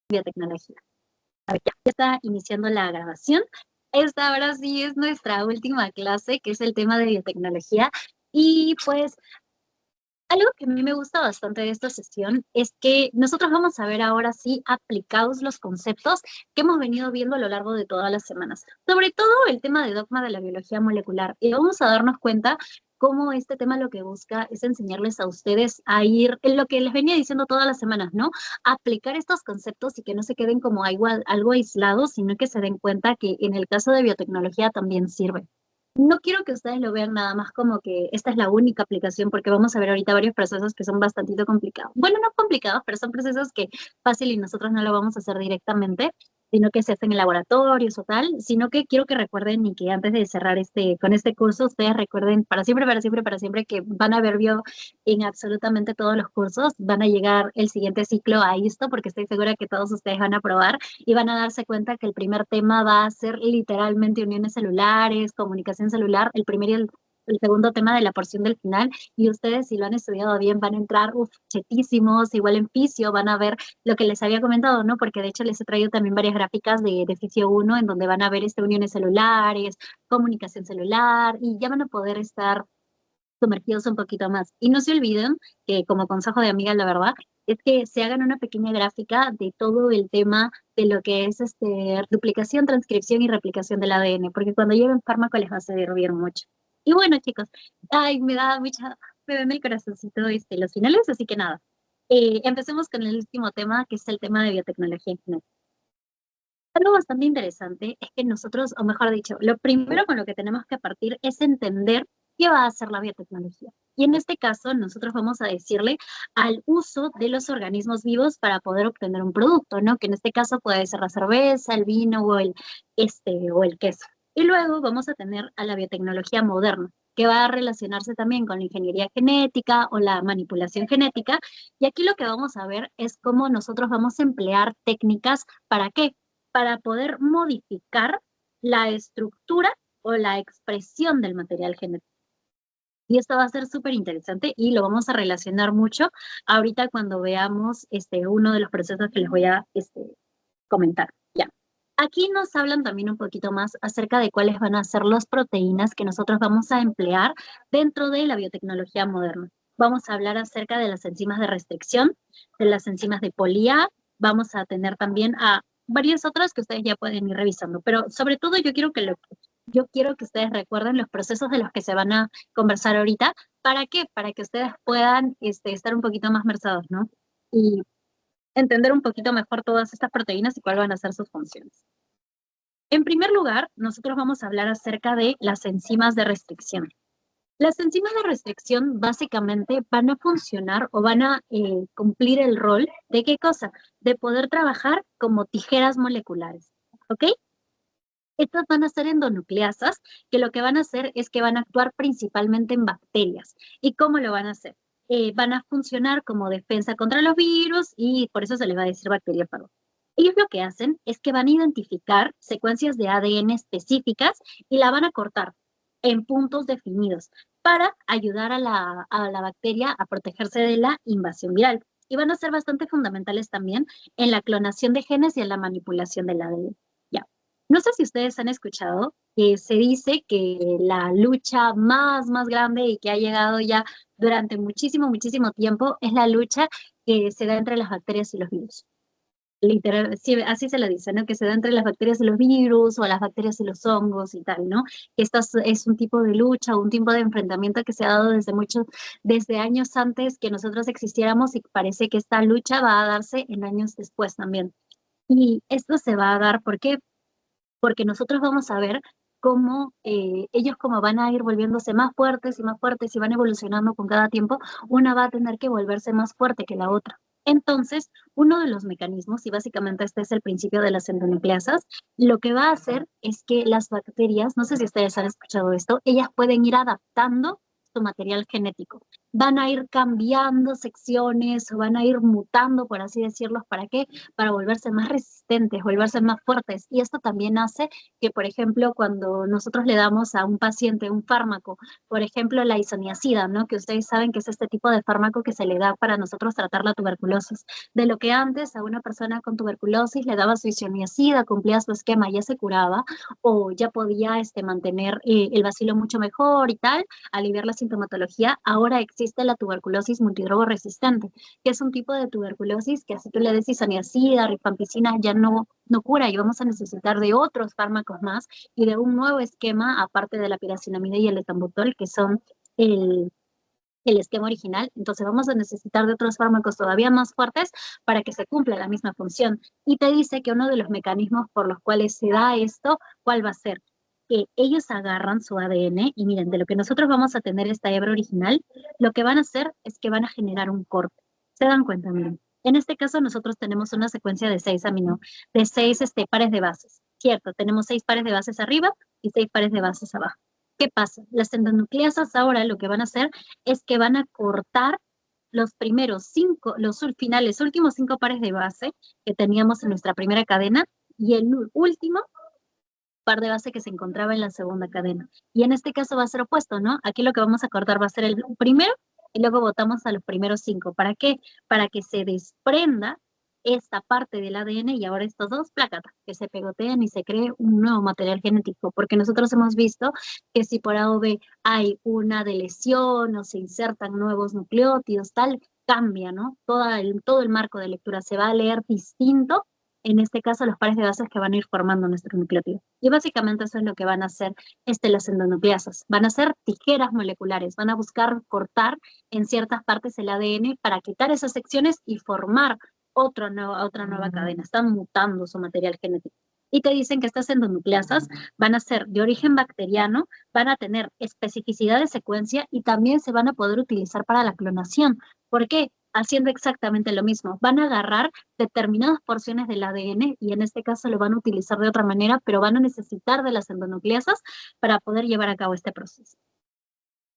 biotecnología. A ver, ya está iniciando la grabación. Esta ahora sí es nuestra última clase, que es el tema de biotecnología. Y pues algo que a mí me gusta bastante de esta sesión es que nosotros vamos a ver ahora sí aplicados los conceptos que hemos venido viendo a lo largo de todas las semanas. Sobre todo el tema de dogma de la biología molecular. Y vamos a darnos cuenta cómo este tema lo que busca es enseñarles a ustedes a ir, en lo que les venía diciendo todas las semanas, ¿no? Aplicar estos conceptos y que no se queden como algo aislados, sino que se den cuenta que en el caso de biotecnología también sirve. No quiero que ustedes lo vean nada más como que esta es la única aplicación, porque vamos a ver ahorita varios procesos que son bastante complicados. Bueno, no complicados, pero son procesos que fácil y nosotros no lo vamos a hacer directamente, sino que se hacen en laboratorios o tal, sino que quiero que recuerden y que antes de cerrar con este curso, ustedes recuerden para siempre, para siempre, para siempre que van a ver bio en absolutamente todos los cursos, van a llegar el siguiente ciclo a esto, porque estoy segura que todos ustedes van a probar y van a darse cuenta que el primer tema va a ser literalmente uniones celulares, comunicación celular, el primer y el segundo tema de la porción del final, y ustedes si lo han estudiado bien van a entrar chetísimos, igual en fisio, van a ver lo que les había comentado, ¿no? Porque de hecho les he traído también varias gráficas de fisio 1 en donde van a ver uniones celulares, comunicación celular, y ya van a poder estar sumergidos un poquito más. Y no se olviden que como consejo de amiga, la verdad, es que se hagan una pequeña gráfica de todo el tema de lo que es duplicación, transcripción y replicación del ADN, porque cuando lleven fármaco les va a servir mucho. Y bueno, chicos, ay, me ven el corazoncito los finales, así que nada. Empecemos con el último tema, que es el tema de biotecnología en general. Algo bastante interesante es que nosotros, o mejor dicho, lo primero con lo que tenemos que partir es entender qué va a hacer la biotecnología. Y en este caso, nosotros vamos a decirle al uso de los organismos vivos para poder obtener un producto, ¿no? Que en este caso puede ser la cerveza, el vino o el queso. Y luego vamos a tener a la biotecnología moderna, que va a relacionarse también con la ingeniería genética o la manipulación genética. Y aquí lo que vamos a ver es cómo nosotros vamos a emplear técnicas. ¿Para qué? Para poder modificar la estructura o la expresión del material genético. Y esto va a ser súper interesante y lo vamos a relacionar mucho ahorita cuando veamos uno de los procesos que les voy a comentar. Ya. Aquí nos hablan también un poquito más acerca de cuáles van a ser las proteínas que nosotros vamos a emplear dentro de la biotecnología moderna. Vamos a hablar acerca de las enzimas de restricción, de las enzimas de poli-A, vamos a tener también a varias otras que ustedes ya pueden ir revisando, pero sobre todo yo quiero que ustedes recuerden los procesos de los que se van a conversar ahorita. ¿Para qué? Para que ustedes puedan estar un poquito más versados, ¿no? Y entender un poquito mejor todas estas proteínas y cuáles van a ser sus funciones. En primer lugar, nosotros vamos a hablar acerca de las enzimas de restricción. Las enzimas de restricción básicamente van a funcionar o van a cumplir el rol de ¿qué cosa? De poder trabajar como tijeras moleculares, ¿ok? Estas van a ser endonucleasas, que lo que van a hacer es que van a actuar principalmente en bacterias. ¿Y cómo lo van a hacer? Van a funcionar como defensa contra los virus y por eso se les va a decir bacteriófago. Ellos lo que hacen es que van a identificar secuencias de ADN específicas y la van a cortar en puntos definidos para ayudar a la bacteria a protegerse de la invasión viral. Y van a ser bastante fundamentales también en la clonación de genes y en la manipulación del ADN. Ya. No sé si ustedes han escuchado que se dice que la lucha más grande y que ha llegado ya durante muchísimo tiempo es la lucha que se da entre las bacterias y los virus. Literal, sí, así se lo dice, ¿no? Que se da entre las bacterias y los virus o las bacterias y los hongos y tal, ¿no? Que esto es un tipo de lucha, un tipo de enfrentamiento que se ha dado desde años antes que nosotros existiéramos y parece que esta lucha va a darse en años después también. Y esto se va a dar, ¿por qué? Porque nosotros vamos a ver cómo ellos como van a ir volviéndose más fuertes y más fuertes y van evolucionando con cada tiempo, una va a tener que volverse más fuerte que la otra. Entonces, uno de los mecanismos, y básicamente este es el principio de las endonucleasas, lo que va a hacer es que las bacterias, no sé si ustedes han escuchado esto, ellas pueden ir adaptando su material genético. van a ir cambiando secciones o van a ir mutando, por así decirlo. ¿Para qué? Para volverse más resistentes, volverse más fuertes. Y esto también hace que, por ejemplo, cuando nosotros le damos a un paciente un fármaco, por ejemplo, la isoniazida, ¿no? Que ustedes saben que es este tipo de fármaco que se le da para nosotros tratar la tuberculosis. De lo que antes a una persona con tuberculosis le daba su isoniazida, cumplía su esquema, ya se curaba o ya podía mantener el bacilo mucho mejor y tal, aliviar la sintomatología. Ahora existe la tuberculosis multidrogo resistente, que es un tipo de tuberculosis que así tú le des isoniazida, rifampicina, ya no cura y vamos a necesitar de otros fármacos más y de un nuevo esquema, aparte de la piracinamida y el etambutol, que son el, el esquema original. Entonces vamos a necesitar de otros fármacos todavía más fuertes para que se cumpla la misma función. Y te dice que uno de los mecanismos por los cuales se da esto, ¿cuál va a ser? Que ellos agarran su ADN y miren, de lo que nosotros vamos a tener esta hebra original, lo que van a hacer es que van a generar un corte. ¿Se dan cuenta? Miren. En este caso nosotros tenemos una secuencia de 6 de 6 pares de bases. Cierto, tenemos 6 pares de bases arriba y 6 pares de bases abajo. ¿Qué pasa? Las endonucleasas ahora lo que van a hacer es que van a cortar los primeros 5, los finales, últimos 5 pares de base que teníamos en nuestra primera cadena y el último par de base que se encontraba en la segunda cadena. Y en este caso va a ser opuesto, ¿no? Aquí lo que vamos a cortar va a ser el primero y luego botamos a los primeros 5. ¿Para qué? Para que se desprenda esta parte del ADN y ahora estos dos plácatas que se pegotean y se cree un nuevo material genético, porque nosotros hemos visto que si por A o B hay una deleción o se insertan nuevos nucleótidos, tal, cambia, ¿no? Todo el marco de lectura se va a leer distinto, en este caso los pares de bases que van a ir formando nuestro nucleótido. Y básicamente eso es lo que van a hacer las endonucleasas. Van a ser tijeras moleculares, van a buscar cortar en ciertas partes el ADN para quitar esas secciones y formar otra nueva cadena. Están mutando su material genético. Y te dicen que estas endonucleasas van a ser de origen bacteriano, van a tener especificidad de secuencia y también se van a poder utilizar para la clonación. ¿Por qué? Haciendo exactamente lo mismo. Van a agarrar determinadas porciones del ADN y en este caso lo van a utilizar de otra manera, pero van a necesitar de las endonucleasas para poder llevar a cabo este proceso.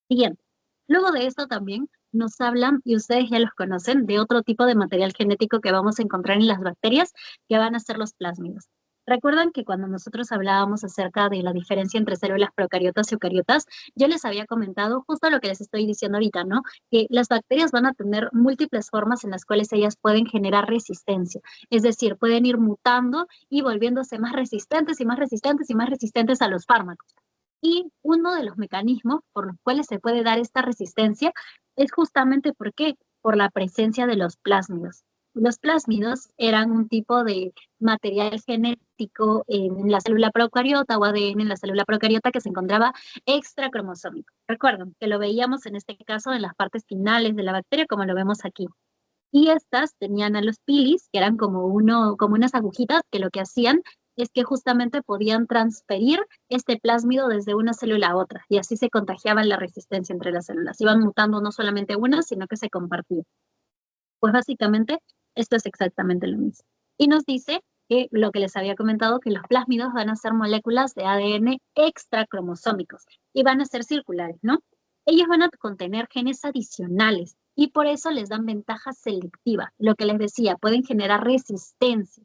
Siguiente. Luego de esto también nos hablan, y ustedes ya los conocen, de otro tipo de material genético que vamos a encontrar en las bacterias, que van a ser los plásmidos. Recuerdan que cuando nosotros hablábamos acerca de la diferencia entre células procariotas y eucariotas, yo les había comentado justo lo que les estoy diciendo ahorita, ¿no? Que las bacterias van a tener múltiples formas en las cuales ellas pueden generar resistencia. Es decir, pueden ir mutando y volviéndose más resistentes y más resistentes y más resistentes a los fármacos. Y uno de los mecanismos por los cuales se puede dar esta resistencia es justamente ¿por qué? Por la presencia de los plásmidos. Los plásmidos eran un tipo de material genético en la célula procariota o ADN en la célula procariota que se encontraba extracromosómico. Recuerden que lo veíamos en este caso en las partes finales de la bacteria como lo vemos aquí. Y estas tenían a los pilis, que eran como unas agujitas que lo que hacían es que justamente podían transferir este plásmido desde una célula a otra, y así se contagiaba la resistencia entre las células. Iban mutando no solamente una, sino que se compartían. Pues básicamente esto es exactamente lo mismo. Y nos dice que lo que les había comentado, que los plásmidos van a ser moléculas de ADN extracromosómicos y van a ser circulares, ¿no? Ellos van a contener genes adicionales y por eso les dan ventaja selectiva. Lo que les decía, pueden generar resistencia.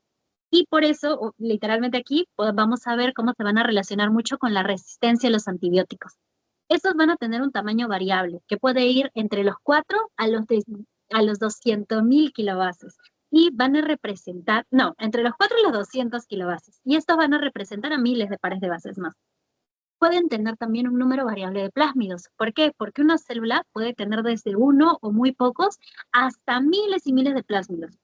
Y por eso, literalmente aquí, pues vamos a ver cómo se van a relacionar mucho con la resistencia a los antibióticos. Estos van a tener un tamaño variable, que puede ir entre los 4 a los 200.000 kilobases. Y van a representar, no, entre los 4 y los 200 kilobases. Y estos van a representar a miles de pares de bases más. Pueden tener también un número variable de plásmidos. ¿Por qué? Porque una célula puede tener desde uno o muy pocos hasta miles y miles de plásmidos,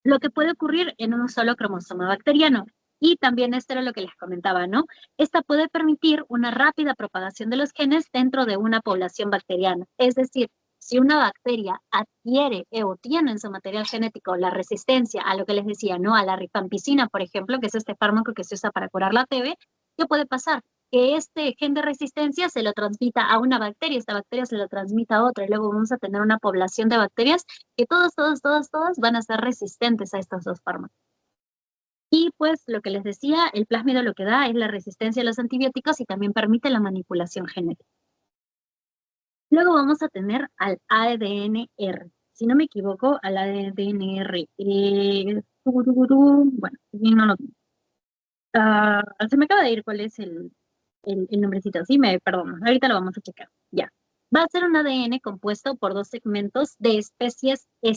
lo que puede ocurrir en un solo cromosoma bacteriano. Y también esto era lo que les comentaba, ¿no? Esta puede permitir una rápida propagación de los genes dentro de una población bacteriana. Es decir, si una bacteria adquiere o tiene en su material genético la resistencia a lo que les decía, ¿no? A la rifampicina, por ejemplo, que es este fármaco que se usa para curar la TB, ¿qué puede pasar? Que este gen de resistencia se lo transmita a una bacteria, esta bacteria se lo transmita a otra, y luego vamos a tener una población de bacterias que todos van a ser resistentes a estos dos fármacos. Y pues lo que les decía, el plásmido lo que da es la resistencia a los antibióticos y también permite la manipulación genética. Luego vamos a tener al ADNR. Si no me equivoco, al ADNR. Bueno, aquí no lo tengo. Se me acaba de ir cuál es el nombrecito. Sí, perdón, ahorita lo vamos a checar. Ya. Va a ser un ADN compuesto por dos segmentos de especies, de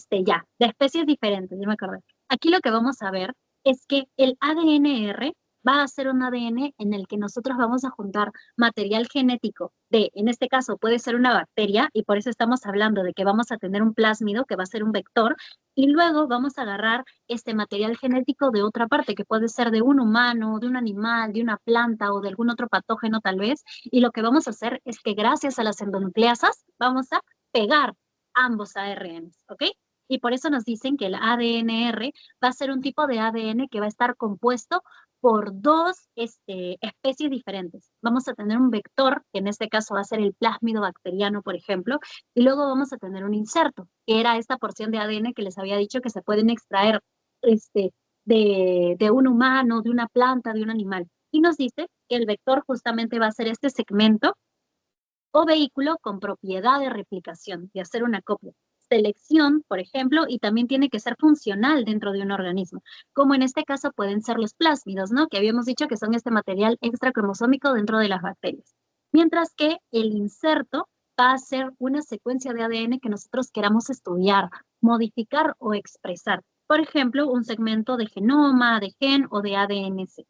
especies diferentes, ya me acordé. Aquí lo que vamos a ver es que el ADNR va a ser un ADN en el que nosotros vamos a juntar material genético de, en este caso puede ser una bacteria, y por eso estamos hablando de que vamos a tener un plásmido que va a ser un vector, y luego vamos a agarrar este material genético de otra parte, que puede ser de un humano, de un animal, de una planta o de algún otro patógeno tal vez, y lo que vamos a hacer es que gracias a las endonucleasas vamos a pegar ambos ARNs, ¿ok? Y por eso nos dicen que el ADNR va a ser un tipo de ADN que va a estar compuesto por dos especies diferentes. Vamos a tener un vector, que en este caso va a ser el plásmido bacteriano, por ejemplo, y luego vamos a tener un inserto, que era esta porción de ADN que les había dicho que se pueden extraer de un humano, de una planta, de un animal. Y nos dice que el vector justamente va a ser este segmento o vehículo con propiedad de replicación, de hacer una copia. Selección, por ejemplo, y también tiene que ser funcional dentro de un organismo, como en este caso pueden ser los plásmidos, ¿no? Que habíamos dicho que son este material extracromosómico dentro de las bacterias. Mientras que el inserto va a ser una secuencia de ADN que nosotros queramos estudiar, modificar o expresar. Por ejemplo, un segmento de genoma, de gen o de ADN-C.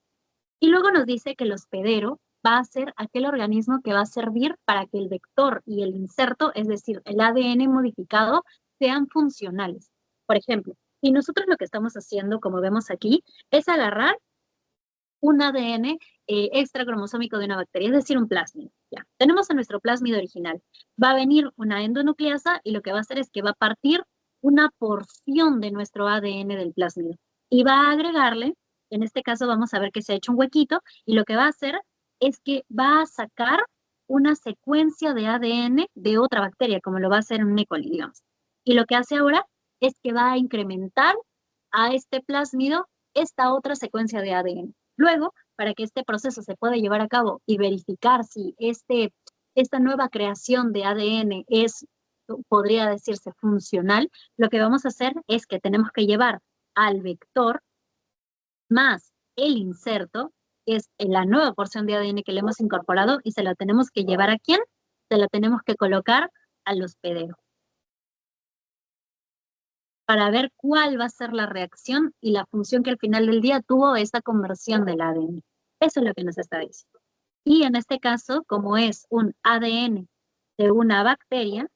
Y luego nos dice que el hospedero va a ser aquel organismo que va a servir para que el vector y el inserto, es decir, el ADN modificado, sean funcionales. Por ejemplo, y nosotros lo que estamos haciendo, como vemos aquí, es agarrar un ADN extracromosómico de una bacteria, es decir, un plásmido. Ya. Tenemos a nuestro plásmido original. Va a venir una endonucleasa y lo que va a hacer es que va a partir una porción de nuestro ADN del plásmido y va a agregarle, en este caso vamos a ver que se ha hecho un huequito, y lo que va a hacer es que va a sacar una secuencia de ADN de otra bacteria, como lo va a hacer en un E. coli, digamos. Y lo que hace ahora es que va a incrementar a este plásmido esta otra secuencia de ADN. Luego, para que este proceso se pueda llevar a cabo y verificar si esta nueva creación de ADN es, podría decirse, funcional, lo que vamos a hacer es que tenemos que llevar al vector más el inserto, que es la nueva porción de ADN que le hemos incorporado, y se la tenemos que llevar ¿a quién? Se la tenemos que colocar al hospedero, para ver cuál va a ser la reacción y la función que al final del día tuvo esta conversión del ADN. Eso es lo que nos está diciendo. Y en este caso, como es un ADN de una bacteria,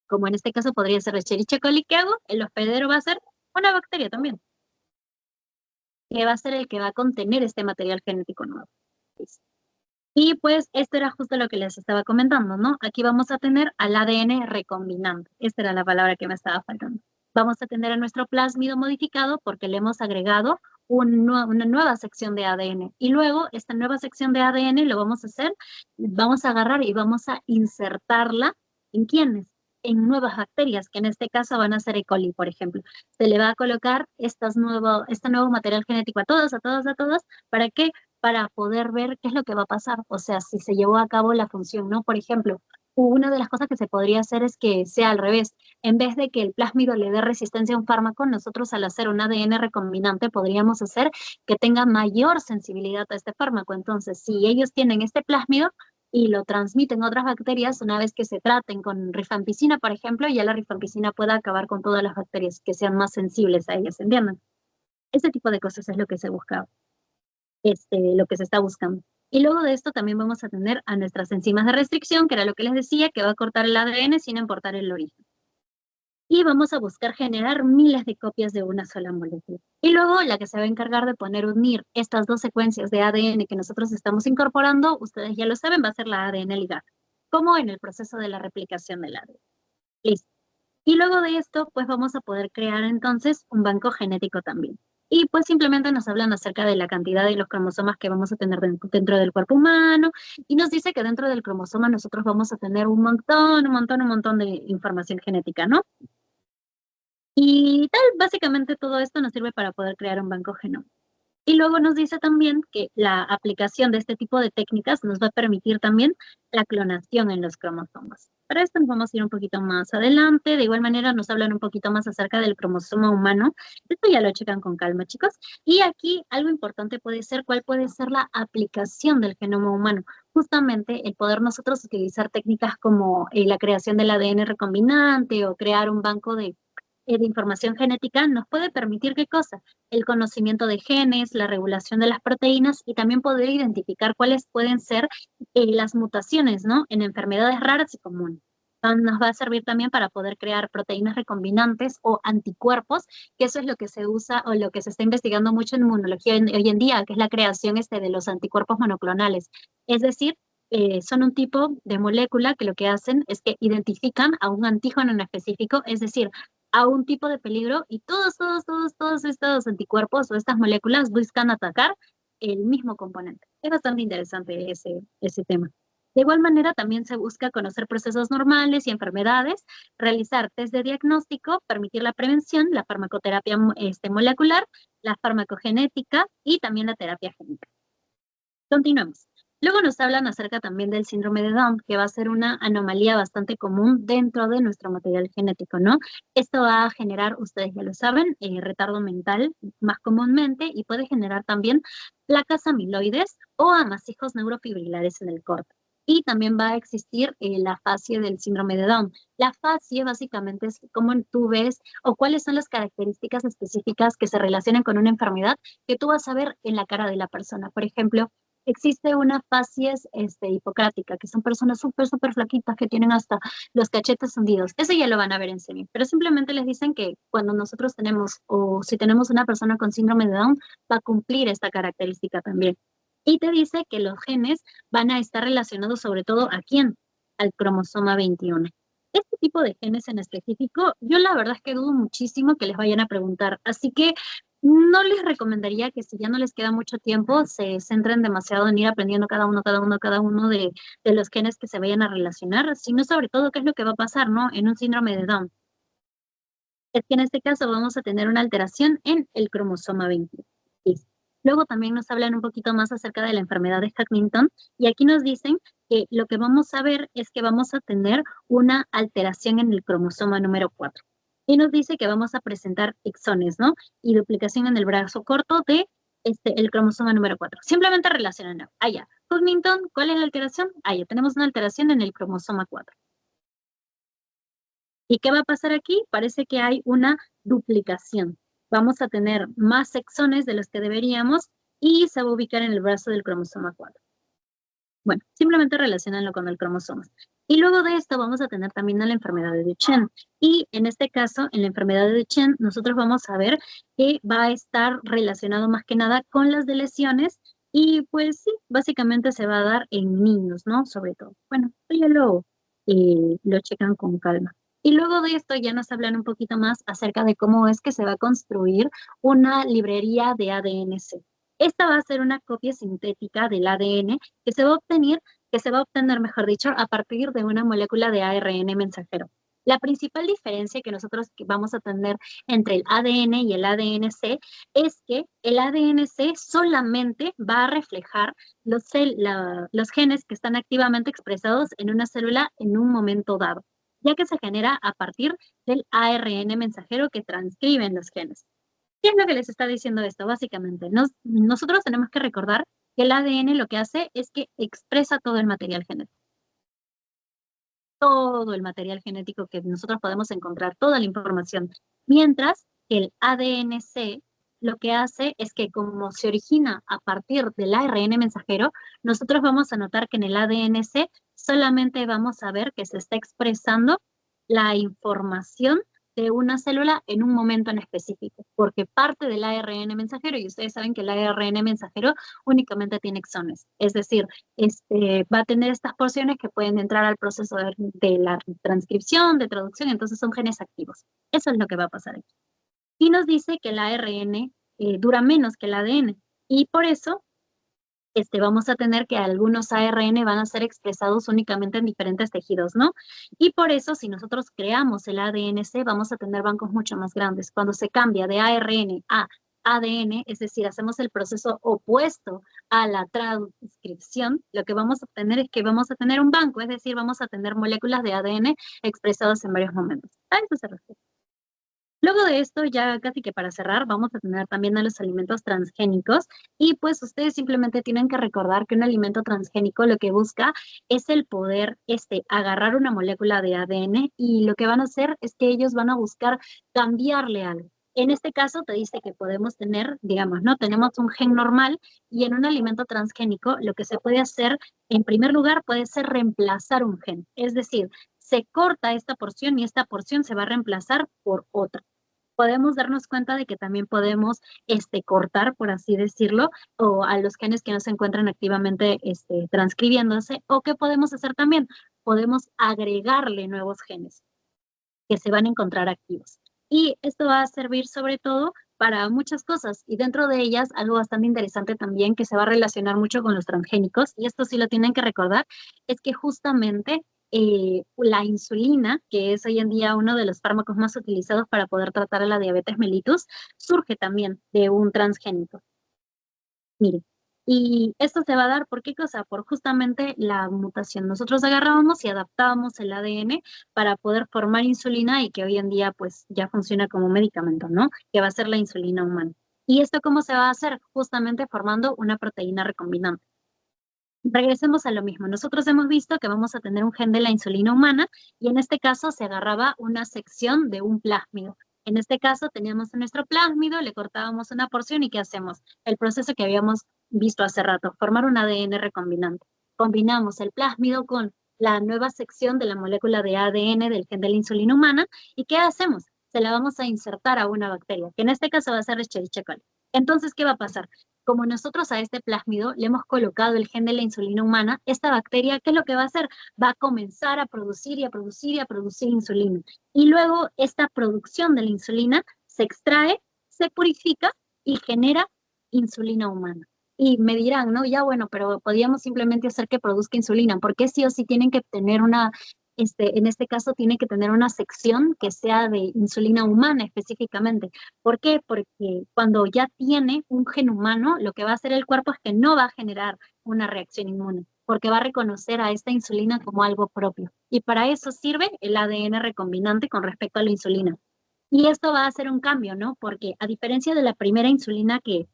como en este caso podría ser Escherichia coli, ¿qué hago? El hospedero va a ser una bacteria también, que va a ser el que va a contener este material genético nuevo. Y pues esto era justo lo que les estaba comentando, ¿no? Aquí vamos a tener al ADN recombinante. Esta era la palabra que me estaba faltando. Vamos a tener a nuestro plásmido modificado porque le hemos agregado una nueva sección de ADN. Y luego esta nueva sección de ADN lo vamos a hacer, vamos a agarrar y vamos a insertarla ¿en quiénes? En nuevas bacterias, que en este caso van a ser E. coli, por ejemplo. Se le va a colocar este nuevo material genético a todos, ¿para qué? Para poder ver qué es lo que va a pasar, o sea, si se llevó a cabo la función, ¿no? Por ejemplo, una de las cosas que se podría hacer es que sea al revés. En vez de que el plásmido le dé resistencia a un fármaco, nosotros al hacer un ADN recombinante podríamos hacer que tenga mayor sensibilidad a este fármaco. Entonces, si ellos tienen este plásmido y lo transmiten a otras bacterias, una vez que se traten con rifampicina, por ejemplo, ya la rifampicina pueda acabar con todas las bacterias que sean más sensibles a ellas, ¿entienden? Ese tipo de cosas es lo que se busca, lo que se está buscando. Y luego de esto también vamos a tener a nuestras enzimas de restricción, que era lo que les decía, que va a cortar el ADN sin importar el origen. Y vamos a buscar generar miles de copias de una sola molécula. Y luego la que se va a encargar de unir estas dos secuencias de ADN que nosotros estamos incorporando, ustedes ya lo saben, va a ser la ADN ligada, como en el proceso de la replicación del ADN. Listo. Y luego de esto, pues vamos a poder crear entonces un banco genético también. Y pues simplemente nos hablan acerca de la cantidad de los cromosomas que vamos a tener dentro del cuerpo humano, y nos dice que dentro del cromosoma nosotros vamos a tener un montón de información genética, ¿no? Y tal, básicamente todo esto nos sirve para poder crear un banco genoma. Y luego nos dice también que la aplicación de este tipo de técnicas nos va a permitir también la clonación en los cromosomas. Para esto nos vamos a ir un poquito más adelante. De igual manera nos hablan un poquito más acerca del cromosoma humano. Esto ya lo checan con calma, chicos. Y aquí algo importante puede ser cuál puede ser la aplicación del genoma humano. Justamente el poder nosotros utilizar técnicas como la creación del ADN recombinante o crear un banco de información genética nos puede permitir, ¿qué cosa? El conocimiento de genes, la regulación de las proteínas y también poder identificar cuáles pueden ser las mutaciones, ¿no? En enfermedades raras y comunes. Nos va a servir también para poder crear proteínas recombinantes o anticuerpos, que eso es lo que se usa o lo que se está investigando mucho en inmunología hoy en día, que es la creación de los anticuerpos monoclonales. Es decir, son un tipo de molécula que lo que hacen es que identifican a un antígeno en específico, es decir, a un tipo de peligro y todos estos anticuerpos o estas moléculas buscan atacar el mismo componente. Es bastante interesante ese tema. De igual manera, también se busca conocer procesos normales y enfermedades, realizar test de diagnóstico, permitir la prevención, la farmacoterapia molecular, la farmacogenética y también la terapia génica. Continuamos. Luego nos hablan acerca también del síndrome de Down, que va a ser una anomalía bastante común dentro de nuestro material genético, ¿no? Esto va a generar, ustedes ya lo saben, retardo mental más comúnmente y puede generar también placas amiloides o amasijos neurofibrilares en el corte. Y también va a existir la afasia del síndrome de Down. La afasia básicamente es cómo tú ves o cuáles son las características específicas que se relacionan con una enfermedad que tú vas a ver en la cara de la persona. Por ejemplo, existe una facies hipocrática, que son personas súper flaquitas que tienen hasta los cachetes hundidos. Eso ya lo van a ver en serio. Pero simplemente les dicen que cuando nosotros tenemos, o si tenemos una persona con síndrome de Down, va a cumplir esta característica también. Y te dice que los genes van a estar relacionados sobre todo ¿a quién? Al cromosoma 21. Este tipo de genes en específico, yo la verdad es que dudo muchísimo que les vayan a preguntar. Así que no les recomendaría que si ya no les queda mucho tiempo, se centren demasiado en ir aprendiendo cada uno de los genes que se vayan a relacionar, sino sobre todo qué es lo que va a pasar, ¿no? En un síndrome de Down. Es que en este caso vamos a tener una alteración en el cromosoma 20. Luego también nos hablan un poquito más acerca de la enfermedad de Huntington y aquí nos dicen que lo que vamos a ver es que vamos a tener una alteración en el cromosoma número 4. Y nos dice que vamos a presentar exones, ¿no? Y duplicación en el brazo corto de el cromosoma número 4. Simplemente relacionan. Ya. Huntington, ¿cuál es la alteración? Ya tenemos una alteración en el cromosoma 4. ¿Y qué va a pasar aquí? Parece que hay una duplicación. Vamos a tener más exones de los que deberíamos y se va a ubicar en el brazo del cromosoma 4. Bueno, simplemente relacionanlo con el cromosoma. Y luego de esto vamos a tener también a la enfermedad de Duchenne. Y en este caso, en la enfermedad de Duchenne, nosotros vamos a ver que va a estar relacionado más que nada con las de lesiones y pues sí, básicamente se va a dar en niños, ¿no? Sobre todo. Bueno, esto ya lo checan con calma. Y luego de esto ya nos hablan un poquito más acerca de cómo es que se va a construir una librería de ADN-C. Esta va a ser una copia sintética del ADN que se va a obtener, mejor dicho, a partir de una molécula de ARN mensajero. La principal diferencia que nosotros vamos a tener entre el ADN y el ADN-C es que el ADN-C solamente va a reflejar los genes que están activamente expresados en una célula en un momento dado, ya que se genera a partir del ARN mensajero que transcriben los genes. ¿Qué es lo que les está diciendo esto? Básicamente, nosotros tenemos que recordar que el ADN lo que hace es que expresa todo el material genético. Todo el material genético que nosotros podemos encontrar, toda la información. Mientras que el ADN-C lo que hace es que como se origina a partir del ARN mensajero, nosotros vamos a notar que en el ADN-C solamente vamos a ver que se está expresando la información de una célula en un momento en específico, porque parte del ARN mensajero, y ustedes saben que el ARN mensajero únicamente tiene exones, es decir, va a tener estas porciones que pueden entrar al proceso de la transcripción, de traducción, entonces son genes activos. Eso es lo que va a pasar aquí. Y nos dice que el ARN dura menos que el ADN, y por eso vamos a tener que algunos ARN van a ser expresados únicamente en diferentes tejidos, ¿no? Y por eso, si nosotros creamos el ADN-C, vamos a tener bancos mucho más grandes. Cuando se cambia de ARN a ADN, es decir, hacemos el proceso opuesto a la transcripción, lo que vamos a obtener es que vamos a tener un banco, es decir, vamos a tener moléculas de ADN expresadas en varios momentos. A eso se refiere. Luego de esto, ya casi que para cerrar, vamos a tener también a los alimentos transgénicos y pues ustedes simplemente tienen que recordar que un alimento transgénico lo que busca es el poder agarrar una molécula de ADN y lo que van a hacer es que ellos van a buscar cambiarle algo. En este caso te dice que podemos tener, digamos, ¿no? Tenemos un gen normal y en un alimento transgénico lo que se puede hacer, en primer lugar, puede ser reemplazar un gen. Es decir, se corta esta porción y esta porción se va a reemplazar por otra. Podemos darnos cuenta de que también podemos cortar, por así decirlo, o a los genes que no se encuentran activamente transcribiéndose, o qué podemos hacer también, podemos agregarle nuevos genes que se van a encontrar activos. Y esto va a servir sobre todo para muchas cosas, y dentro de ellas algo bastante interesante también que se va a relacionar mucho con los transgénicos, y esto sí lo tienen que recordar, es que justamente la insulina, que es hoy en día uno de los fármacos más utilizados para poder tratar a la diabetes mellitus, surge también de un transgénico. Mire, y esto se va a dar por qué cosa, por justamente la mutación. Nosotros agarrábamos y adaptábamos el ADN para poder formar insulina y que hoy en día pues ya funciona como medicamento, ¿no? Que va a ser la insulina humana. ¿Y esto cómo se va a hacer? Justamente formando una proteína recombinante. Regresemos a lo mismo. Nosotros hemos visto que vamos a tener un gen de la insulina humana y en este caso se agarraba una sección de un plásmido. En este caso teníamos nuestro plásmido, le cortábamos una porción y ¿qué hacemos? El proceso que habíamos visto hace rato, formar un ADN recombinante. Combinamos el plásmido con la nueva sección de la molécula de ADN del gen de la insulina humana y ¿qué hacemos? Se la vamos a insertar a una bacteria, que en este caso va a ser Escherichia coli. Entonces, ¿qué va a pasar? Como nosotros a este plásmido le hemos colocado el gen de la insulina humana, esta bacteria, ¿qué es lo que va a hacer? Va a comenzar a producir y a producir y a producir insulina. Y luego esta producción de la insulina se extrae, se purifica y genera insulina humana. Y me dirán, ¿no? Ya bueno, pero podríamos simplemente hacer que produzca insulina. ¿Por qué sí o sí tienen que tener una, en este caso tiene que tener una sección que sea de insulina humana específicamente? ¿Por qué? Porque cuando ya tiene un gen humano, lo que va a hacer el cuerpo es que no va a generar una reacción inmune, porque va a reconocer a esta insulina como algo propio. Y para eso sirve el ADN recombinante con respecto a la insulina. Y esto va a hacer un cambio, ¿no? Porque a diferencia de la primera insulina que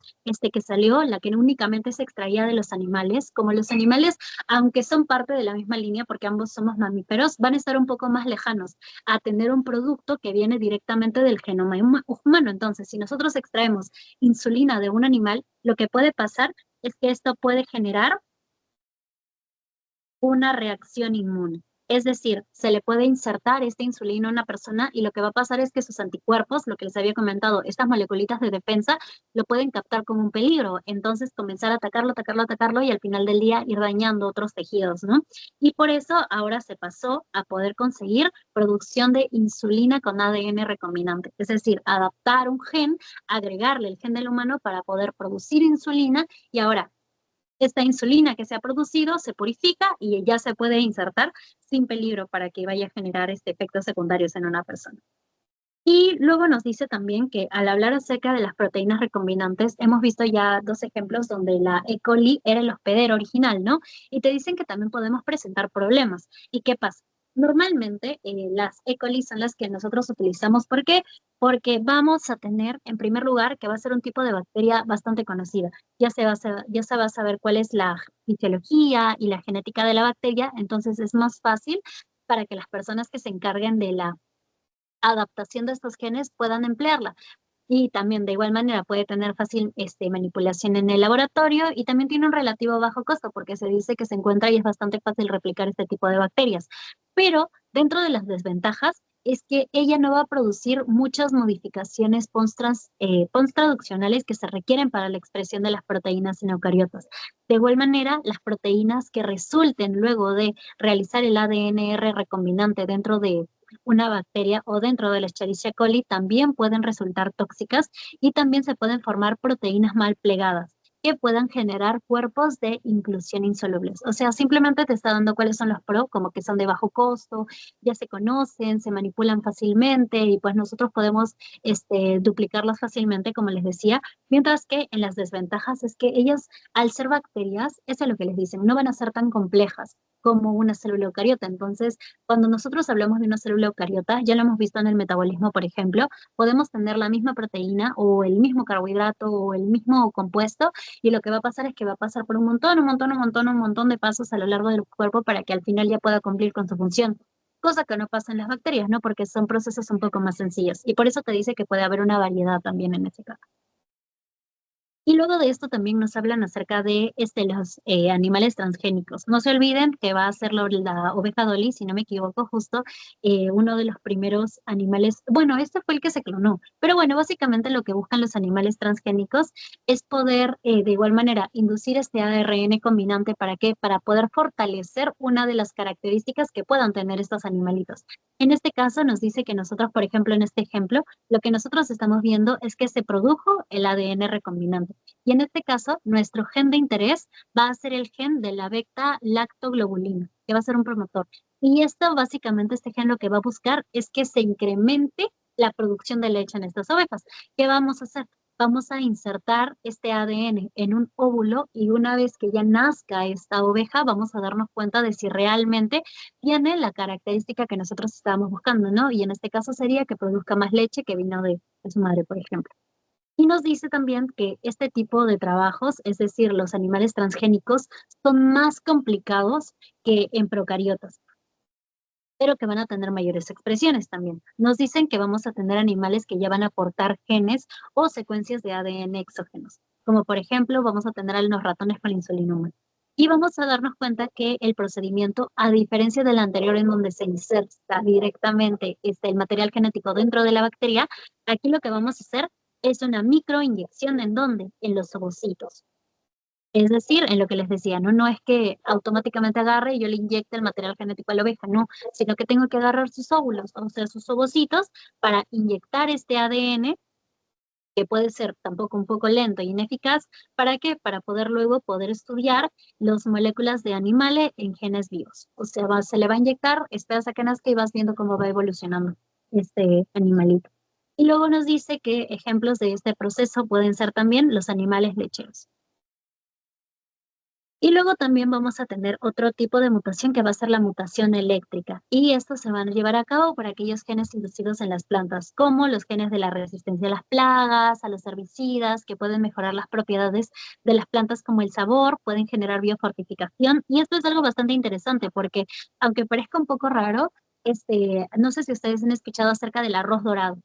salió, la que únicamente se extraía de los animales, como los animales, aunque son parte de la misma línea, porque ambos somos mamíferos, van a estar un poco más lejanos a tener un producto que viene directamente del genoma humano. Entonces, si nosotros extraemos insulina de un animal, lo que puede pasar es que esto puede generar una reacción inmune. Es decir, se le puede insertar esta insulina a una persona y lo que va a pasar es que sus anticuerpos, lo que les había comentado, estas moleculitas de defensa, lo pueden captar como un peligro. Entonces comenzar a atacarlo, atacarlo, atacarlo y al final del día ir dañando otros tejidos, ¿no? Y por eso ahora se pasó a poder conseguir producción de insulina con ADN recombinante. Es decir, adaptar un gen, agregarle el gen del humano para poder producir insulina y ahora esta insulina que se ha producido se purifica y ya se puede insertar sin peligro para que vaya a generar efectos secundarios en una persona. Y luego nos dice también que al hablar acerca de las proteínas recombinantes, hemos visto ya dos ejemplos donde la E. coli era el hospedero original, ¿no? Y te dicen que también podemos presentar problemas. ¿Y qué pasa? Normalmente las E. coli son las que nosotros utilizamos. ¿Por qué? Porque vamos a tener, en primer lugar, que va a ser un tipo de bacteria bastante conocida. Ya se va a saber cuál es la fisiología y la genética de la bacteria, entonces es más fácil para que las personas que se encarguen de la adaptación de estos genes puedan emplearla. Y también de igual manera puede tener fácil manipulación en el laboratorio y también tiene un relativo bajo costo porque se dice que se encuentra y es bastante fácil replicar este tipo de bacterias. Pero dentro de las desventajas es que ella no va a producir muchas modificaciones posttraduccionales que se requieren para la expresión de las proteínas en eucariotas. De igual manera, las proteínas que resulten luego de realizar el ADNR recombinante dentro de una bacteria o dentro de la Escherichia coli también pueden resultar tóxicas y también se pueden formar proteínas mal plegadas. que puedan generar cuerpos de inclusión insolubles. O sea, simplemente te está dando cuáles son los pros, como que son de bajo costo, ya se conocen, se manipulan fácilmente y pues nosotros podemos duplicarlos fácilmente, como les decía, mientras que en las desventajas es que ellas, al ser bacterias, eso es lo que les dicen, no van a ser tan complejas como una célula eucariota. Entonces, cuando nosotros hablamos de una célula eucariota, ya lo hemos visto en el metabolismo, por ejemplo, podemos tener la misma proteína o el mismo carbohidrato o el mismo compuesto y lo que va a pasar es que va a pasar por un montón de pasos a lo largo del cuerpo para que al final ya pueda cumplir con su función. Cosa que no pasa en las bacterias, ¿no? Porque son procesos un poco más sencillos. Y por eso te dice que puede haber una variedad también en ese caso. Y luego de esto también nos hablan acerca de los animales transgénicos. No se olviden que va a ser la oveja Dolly, si no me equivoco, justo uno de los primeros animales. Bueno, este fue el que se clonó. Pero bueno, básicamente lo que buscan los animales transgénicos es poder de igual manera inducir este ARN combinante. ¿Para qué? Para poder fortalecer una de las características que puedan tener estos animalitos. En este caso nos dice que nosotros, por ejemplo, en este ejemplo, lo que nosotros estamos viendo es que se produjo el ADN recombinante. Y en este caso, nuestro gen de interés va a ser el gen de la beta-lactoglobulina, que va a ser un promotor. Y esto, básicamente, este gen lo que va a buscar es que se incremente la producción de leche en estas ovejas. ¿Qué vamos a hacer? Vamos a insertar este ADN en un óvulo y una vez que ya nazca esta oveja, vamos a darnos cuenta de si realmente tiene la característica que nosotros estábamos buscando, ¿no? Y en este caso sería que produzca más leche que vino de su madre, por ejemplo. Y nos dice también que este tipo de trabajos, es decir, los animales transgénicos, son más complicados que en procariotas, pero que van a tener mayores expresiones también. Nos dicen que vamos a tener animales que ya van a aportar genes o secuencias de ADN exógenos, como por ejemplo vamos a tener a los ratones con la insulina humana. Y vamos a darnos cuenta que el procedimiento, a diferencia del anterior en donde se inserta directamente el material genético dentro de la bacteria, aquí lo que vamos a hacer es una microinyección. ¿En dónde? En los ovocitos. Es decir, en lo que les decía, ¿no? No es que automáticamente agarre y yo le inyecte el material genético a la oveja, no, sino que tengo que agarrar sus óvulos, o sea, sus ovocitos, para inyectar este ADN, que puede ser tampoco un poco lento e ineficaz. ¿Para qué? Para poder luego poder estudiar las moléculas de animales en genes vivos. O sea, se le va a inyectar, esperas a que nazca y vas viendo cómo va evolucionando este animalito. Y luego nos dice que ejemplos de este proceso pueden ser también los animales lecheros. Y luego también vamos a tener otro tipo de mutación que va a ser la mutación eléctrica. Y esto se van a llevar a cabo por aquellos genes inducidos en las plantas, como los genes de la resistencia a las plagas, a los herbicidas, que pueden mejorar las propiedades de las plantas como el sabor, pueden generar biofortificación. Y esto es algo bastante interesante porque, aunque parezca un poco raro, no sé si ustedes han escuchado acerca del arroz dorado.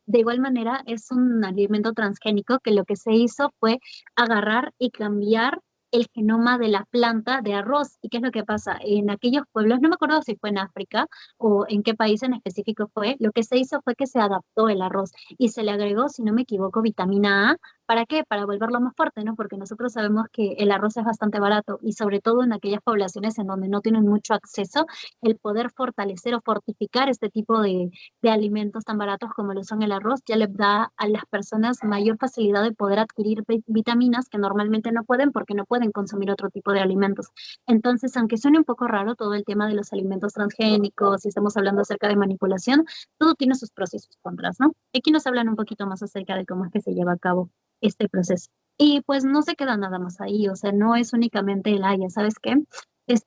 De igual manera, es un alimento transgénico que lo que se hizo fue agarrar y cambiar el genoma de la planta de arroz. ¿Y qué es lo que pasa? En aquellos pueblos, no me acuerdo si fue en África o en qué país en específico fue, lo que se hizo fue que se adaptó el arroz y se le agregó, si no me equivoco, vitamina A. ¿Para qué? Para volverlo más fuerte, ¿no? Porque nosotros sabemos que el arroz es bastante barato y sobre todo en aquellas poblaciones en donde no tienen mucho acceso, el poder fortalecer o fortificar este tipo de alimentos tan baratos como lo son el arroz, ya les da a las personas mayor facilidad de poder adquirir vitaminas que normalmente no pueden porque no pueden consumir otro tipo de alimentos. Entonces, aunque suene un poco raro todo el tema de los alimentos transgénicos, si estamos hablando acerca de manipulación, todo tiene sus pros y sus contras, ¿no? Aquí nos hablan un poquito más acerca de cómo es que se lleva a cabo este proceso. Y pues no se queda nada más ahí, o sea, no es únicamente el, ya sabes qué,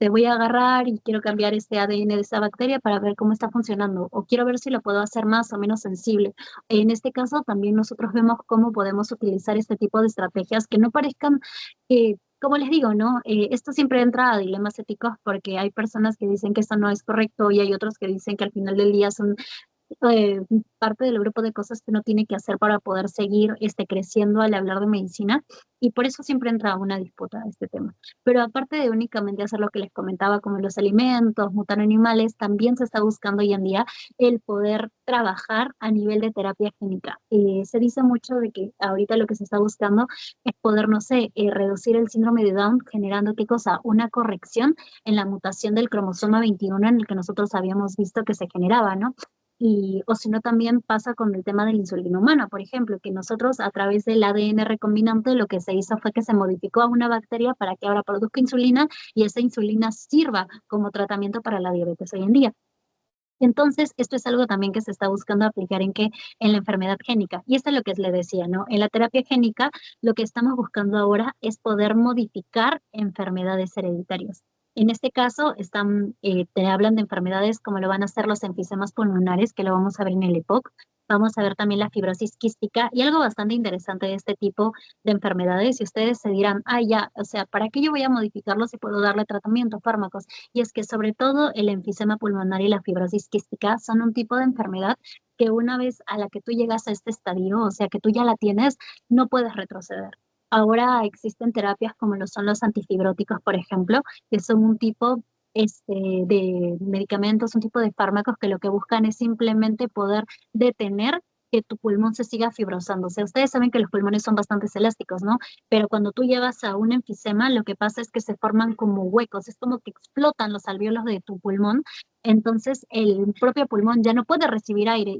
voy a agarrar y quiero cambiar este ADN de esa bacteria para ver cómo está funcionando, o quiero ver si lo puedo hacer más o menos sensible. En este caso, también nosotros vemos cómo podemos utilizar este tipo de estrategias que no parezcan, como les digo, ¿no? Esto siempre entra a dilemas éticos porque hay personas que dicen que esto no es correcto y hay otros que dicen que al final del día son eh, parte del grupo de cosas que uno tiene que hacer para poder seguir creciendo al hablar de medicina, y por eso siempre entra una disputa a este tema. Pero aparte de únicamente hacer lo que les comentaba, como los alimentos, mutar animales, también se está buscando hoy en día el poder trabajar a nivel de terapia génica. Se dice mucho de que ahorita lo que se está buscando es poder, no sé, reducir el síndrome de Down, generando qué cosa, una corrección en la mutación del cromosoma 21 en el que nosotros habíamos visto que se generaba, ¿no? o si no también pasa con el tema de la insulina humana, por ejemplo, que nosotros a través del ADN recombinante lo que se hizo fue que se modificó a una bacteria para que ahora produzca insulina y esa insulina sirva como tratamiento para la diabetes hoy en día. Entonces, esto es algo también que se está buscando aplicar en la enfermedad génica. Y esto es lo que le decía, ¿no? En la terapia génica, lo que estamos buscando ahora es poder modificar enfermedades hereditarias. En este caso, te hablan de enfermedades como lo van a ser los enfisemas pulmonares, que lo vamos a ver en el EPOC. Vamos a ver también la fibrosis quística y algo bastante interesante de este tipo de enfermedades. Y ustedes se dirán, ah, ya, o sea, ¿para qué yo voy a modificarlo si puedo darle tratamiento, fármacos? Y es que sobre todo el enfisema pulmonar y la fibrosis quística son un tipo de enfermedad que una vez a la que tú llegas a este estadio, o sea que tú ya la tienes, no puedes retroceder. Ahora existen terapias como lo son los antifibróticos, por ejemplo, que son un tipo de medicamentos, un tipo de fármacos que lo que buscan es simplemente poder detener que tu pulmón se siga fibrosando. O sea, ustedes saben que los pulmones son bastante elásticos, ¿no? Pero cuando tú llevas a un enfisema, lo que pasa es que se forman como huecos, es como que explotan los alvéolos de tu pulmón, entonces el propio pulmón ya no puede recibir aire,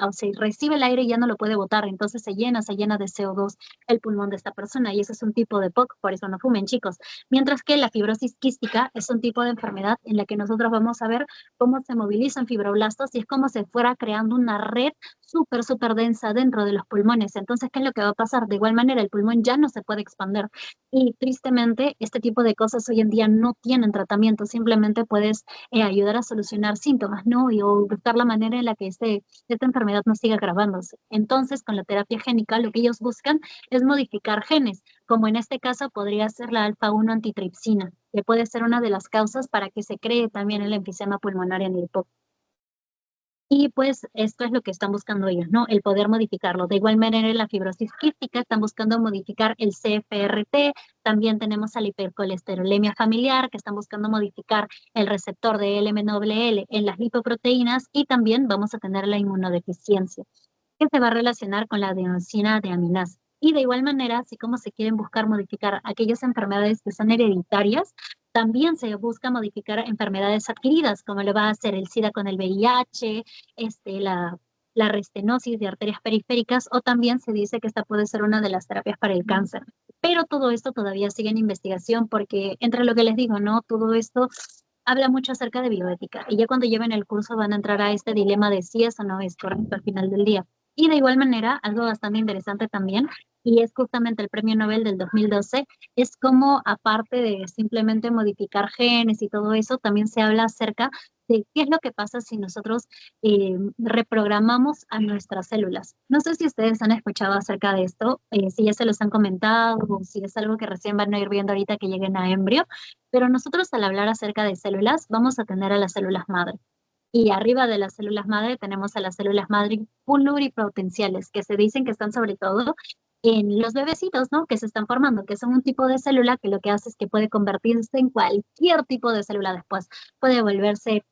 o sea, recibe el aire y ya no lo puede botar, entonces se llena de CO2 el pulmón de esta persona, y eso es un tipo de POC, por eso no fumen, chicos. Mientras que la fibrosis quística es un tipo de enfermedad en la que nosotros vamos a ver cómo se movilizan fibroblastos y es como si fuera creando una red súper densa dentro de los pulmones. Entonces, ¿qué es lo que va a pasar? De igual manera, el pulmón ya no se puede expandir. Y tristemente, este tipo de cosas hoy en día no tienen tratamiento. Simplemente puedes ayudar a solucionar síntomas, ¿no? O buscar la manera en la que esta enfermedad no siga agravándose. Entonces, con la terapia génica, lo que ellos buscan es modificar genes, como en este caso podría ser la alfa-1 antitripsina, que puede ser una de las causas para que se cree también el enfisema pulmonar en el hipo. Y pues esto es lo que están buscando ellos, ¿no? El poder modificarlo. De igual manera, en la fibrosis quística están buscando modificar el CFRT. También tenemos a la hipercolesterolemia familiar, que están buscando modificar el receptor de LMNOL en las lipoproteínas. Y también vamos a tener la inmunodeficiencia, que se va a relacionar con la adenosina de aminasa. Y de igual manera, así como se quieren buscar modificar aquellas enfermedades que son hereditarias, también se busca modificar enfermedades adquiridas, como lo va a hacer el SIDA con el VIH, la restenosis de arterias periféricas, o también se dice que esta puede ser una de las terapias para el cáncer. Pero todo esto todavía sigue en investigación porque, entre lo que les digo, ¿no? Todo esto habla mucho acerca de bioética y ya cuando lleven el curso van a entrar a este dilema de si es o no es correcto al final del día. Y de igual manera, algo bastante interesante también, y es justamente el Premio Nobel del 2012, es como aparte de simplemente modificar genes y todo eso, también se habla acerca de qué es lo que pasa si nosotros reprogramamos a nuestras células. No sé si ustedes han escuchado acerca de esto, si ya se los han comentado o si es algo que recién van a ir viendo ahorita que lleguen a embrión, pero nosotros al hablar acerca de células vamos a tener a las células madre. Y arriba de las células madre tenemos a las células madre pluripotenciales, que se dicen que están sobre todo en los bebecitos, ¿no? Que se están formando, que son un tipo de célula que lo que hace es que puede convertirse en cualquier tipo de célula después. Puede volverse,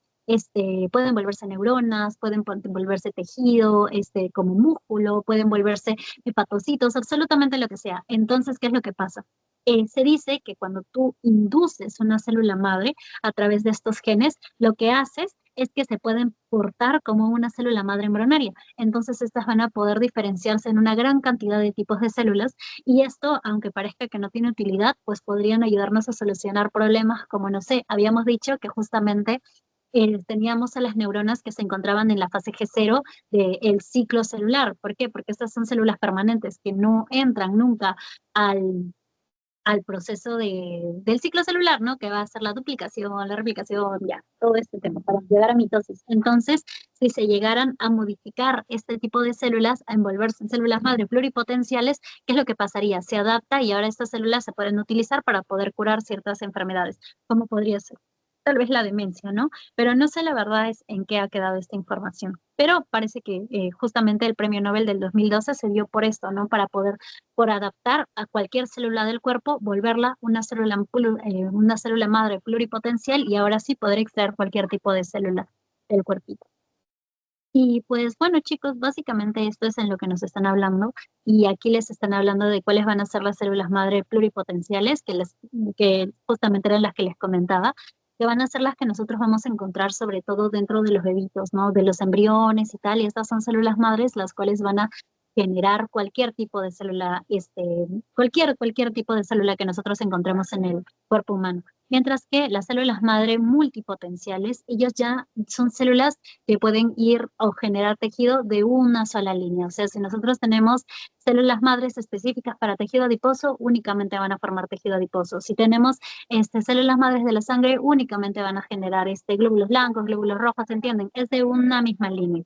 pueden volverse neuronas, pueden volverse tejido, como músculo, pueden volverse hepatocitos, absolutamente lo que sea. Entonces, ¿qué es lo que pasa? Se dice que cuando tú induces una célula madre a través de estos genes, lo que haces es que se pueden portar como una célula madre embrionaria. Entonces, estas van a poder diferenciarse en una gran cantidad de tipos de células y esto, aunque parezca que no tiene utilidad, pues podrían ayudarnos a solucionar problemas como, no sé, habíamos dicho que justamente teníamos a las neuronas que se encontraban en la fase G0 del ciclo celular. ¿Por qué? Porque estas son células permanentes que no entran nunca al proceso del ciclo celular, ¿no? Que va a ser la duplicación, la replicación, ya, todo este tema, para llegar a mitosis. Entonces, si se llegaran a modificar este tipo de células, a envolverse en células madre pluripotenciales, ¿qué es lo que pasaría? Se adapta y ahora estas células se pueden utilizar para poder curar ciertas enfermedades, como podría ser tal vez la demencia, ¿no? Pero no sé la verdad es en qué ha quedado esta información. Pero parece que justamente el Premio Nobel del 2012 se dio por esto, ¿no? Por adaptar a cualquier célula del cuerpo, volverla una célula madre pluripotencial y ahora sí poder extraer cualquier tipo de célula del cuerpito. Y pues bueno, chicos, básicamente esto es en lo que nos están hablando y aquí les están hablando de cuáles van a ser las células madre pluripotenciales que justamente eran las que les comentaba. que van a ser las que nosotros vamos a encontrar sobre todo dentro de los bebitos, ¿no? De los embriones y tal, y estas son células madres las cuales van a generar cualquier tipo de célula, cualquier tipo de célula que nosotros encontremos en el cuerpo humano. Mientras que las células madre multipotenciales, ellos ya son células que pueden ir o generar tejido de una sola línea. O sea, si nosotros tenemos células madres específicas para tejido adiposo, únicamente van a formar tejido adiposo. Si tenemos células madres de la sangre, únicamente van a generar glóbulos blancos, glóbulos rojos, ¿entienden? Es de una misma línea.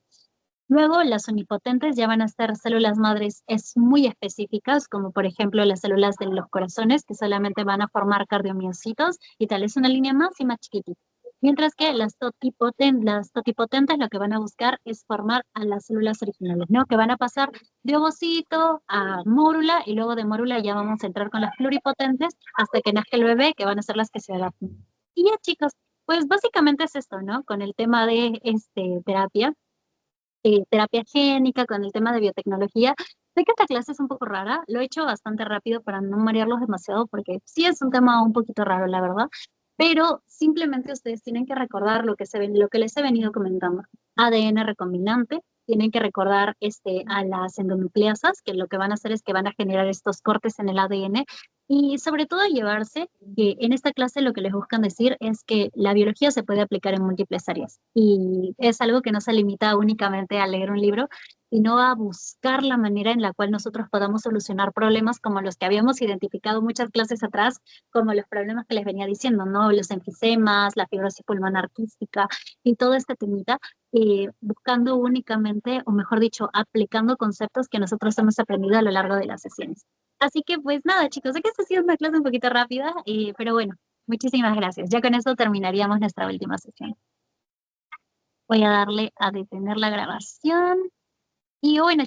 Luego, las unipotentes ya van a ser células madres muy específicas, como por ejemplo las células de los corazones, que solamente van a formar cardiomiocitos y tal, es una línea más y más chiquitita. Mientras que las totipotentes lo que van a buscar es formar a las células originales, ¿no? Que van a pasar de ovocito a mórula y luego de mórula ya vamos a entrar con las pluripotentes hasta que nazca el bebé, que van a ser las que se adapten. Y ya, chicos, pues básicamente es esto, ¿no? Con el tema de terapia génica, con el tema de biotecnología. Sé que esta clase es un poco rara, lo he hecho bastante rápido para no marearlos demasiado, porque sí es un tema un poquito raro, la verdad, pero simplemente ustedes tienen que recordar lo que les he venido comentando. ADN recombinante, tienen que recordar a las endonucleasas, que lo que van a hacer es que van a generar estos cortes en el ADN, y sobre todo llevarse que en esta clase lo que les buscan decir es que la biología se puede aplicar en múltiples áreas y es algo que no se limita únicamente a leer un libro, sino a buscar la manera en la cual nosotros podamos solucionar problemas como los que habíamos identificado muchas clases atrás, como los problemas que les venía diciendo, ¿no? Los enfisemas, la fibrosis pulmonar quística y todo este temita, buscando únicamente, o mejor dicho, aplicando conceptos que nosotros hemos aprendido a lo largo de las sesiones. Así que pues nada, chicos, sé que esta ha sido una clase un poquito rápida, pero bueno, muchísimas gracias. Ya con eso terminaríamos nuestra última sesión. Voy a darle a detener la grabación. Y bueno,